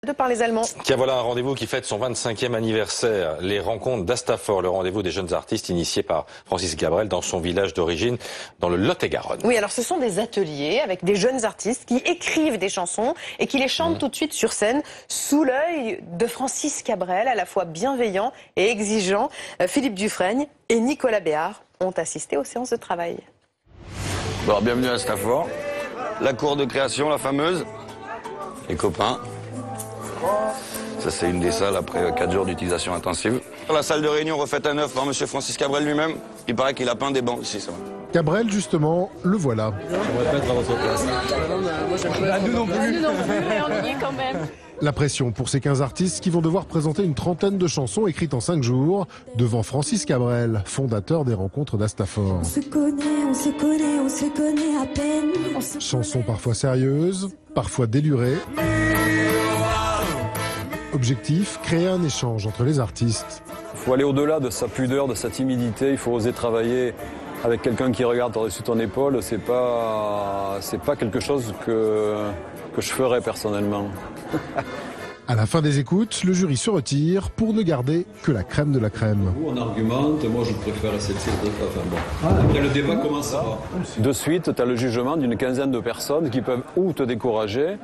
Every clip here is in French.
de par les Allemands. Tiens, voilà un rendez-vous qui fête son 25e anniversaire. Les rencontres d'Astafor, le rendez-vous des jeunes artistes initié par Francis Cabrel dans son village d'origine, dans le Lot-et-Garonne. Oui, alors ce sont des ateliers avec des jeunes artistes qui écrivent des chansons et qui les chantent tout de suite sur scène sous l'œil de Francis Cabrel, à la fois bienveillant et exigeant. Philippe Dufresne et Nicolas Béard ont assisté aux séances de travail. Bon, bienvenue à Astafor. La cour de création, la fameuse. Les copains. Ça, c'est une des salles après 4 jours d'utilisation intensive. La salle de réunion refaite à neuf par monsieur Francis Cabrel lui-même. Il paraît qu'il a peint des bancs ici, ça va. Cabrel, justement, le voilà. J'aimerais pas être à votre place. Nous non plus, mais on y est quand même. La pression pour ces 15 artistes qui vont devoir présenter une trentaine de chansons écrites en 5 jours devant Francis Cabrel, fondateur des rencontres d'Astafor. On se connaît à peine. Chansons parfois sérieuses, parfois délurées. Objectif, créer un échange entre les artistes. Il faut aller au-delà de sa pudeur, de sa timidité, il faut oser travailler avec quelqu'un qui regarde par-dessus ton épaule. C'est pas quelque chose que je ferais personnellement. À la fin des écoutes, le jury se retire pour ne garder que la crème de la crème. On argumente, moi je préfère essayer de... Enfin bon. Après le débat commencera. De suite, tu as le jugement d'une quinzaine de personnes qui peuvent ou te décourager,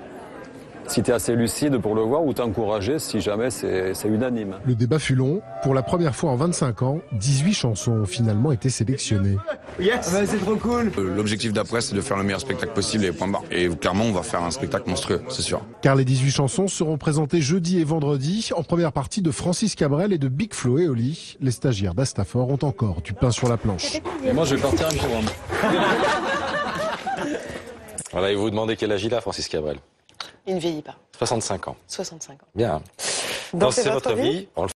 si tu es assez lucide pour le voir, ou t'encourager si jamais c'est unanime. Le débat fut long. Pour la première fois en 25 ans, 18 chansons ont finalement été sélectionnées. Yes, c'est trop cool. L'objectif d'après, c'est de faire le meilleur spectacle possible et point barre. Et clairement, on va faire un spectacle monstrueux, c'est sûr. Car les 18 chansons seront présentées jeudi et vendredi en première partie de Francis Cabrel et de Big Flo et Oli. Les stagiaires d'Astafor ont encore du pain sur la planche. Et moi je vais partir un programme. Voilà, et vous vous demandez quel âge il a, Francis Cabrel? Il ne vieillit pas. 65 ans. 65 ans. Bien. Dans C'est votre vie. On le